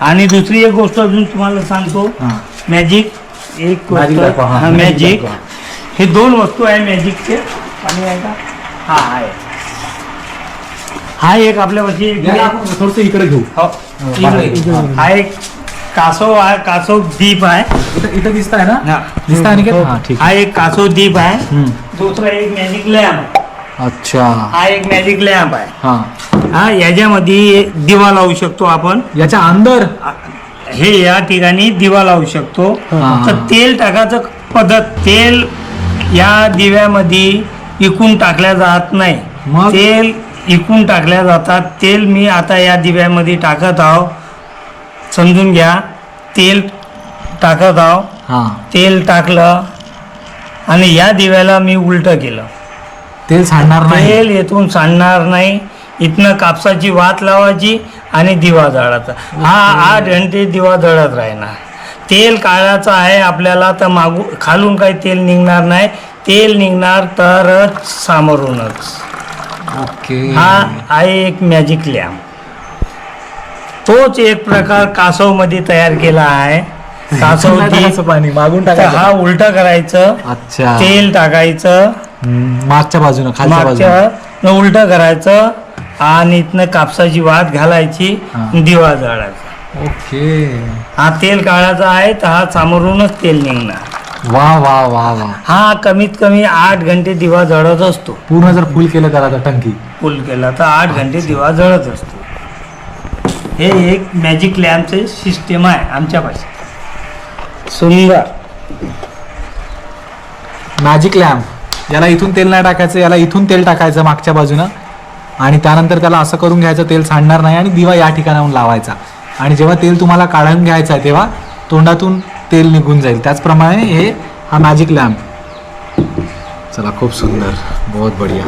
आणि दुसरी एक गोष्ट अजून तुम्हाला सांगतो, मॅजिक एक गोष्ट, मॅजिक हे 2 वस्तू आहे मॅजिकचे. आणि आहे का हा एक आपल्यापाशी थोडस इकडे घेऊ. हा एक कासव दीप आहे. इथं दिसत आहे ना, दिसत आहे. हा एक कासव दीप आहे. दुसरा एक मॅजिक लॅम्प. अच्छा, हा एक मॅजिक लॅम्प आहे. हा याच्यामध्ये दिवा लावू शकतो आपण. याच्या अंदर हे या ठिकाणी दिवा लावू शकतो. तर तेल टाकायचं पद्धत, तेल या दिव्यामध्ये इकून टाकल्या जात नाही. तेल इकून टाकल्या जातात. तेल मी आता या दिव्यामध्ये टाकत आहो, समजून घ्या. तेल टाकत आहो, तेल टाकलं आणि या दिव्याला मी उलटं केलं. तेल सांडणार नाही, तेल येथून सांडणार नाही. इथनं कापसाची वात लावायची आणि दिवा जळायचा. हा 8 घंटे दिवा जळत राहणार. तेल काढायचं आहे आपल्याला, तर खालून काही तेल निघणार नाही. तेल निघणार तरच सामोरूनच. ओके. हा आहे एक मॅजिक लॅम्प. तोच एक प्रकार कासव मध्ये तयार केला आहे. कासव पाणी मागून टाकायचं, हा उलट करायचं. अच्छा, तेल टाकायचं मागच्या बाजूनं, खालच्या बाजूनं उलट करायचं आणि इथनं कापसाची वात घालायची, दिवा जळायचा. ओके. हा तेल काढायचा आहे, तर हा सामोरूनच तेल निघणार. वा वा वा वा. हा कमीत कमी 8 घंटे दिवा जळत असतो. पूर्ण जर फुल केलं त्याला तर टंकी फुल केला तर 8 घंटे दिवा जळत असतो. हे एक मॅजिक लॅम्पचे सिस्टम आहे आमच्यापाशी. सुंदर मॅजिक लॅम्प. याला इथून तेल नाही टाकायचं, याला इथून तेल टाकायचं मागच्या बाजूनं आणि त्यानंतर त्याला असं करून घ्यायचं, तेल सांडणार नाही आणि दिवा या ठिकाणाहून लावायचा. आणि जेव्हा तेल तुम्हाला काढून घ्यायचं आहे तेव्हा तोंडातून तेल निघून जाईल. त्याचप्रमाणे हा मॅजिक लॅम्प. चला, खूप सुंदर, बहुत बढिया.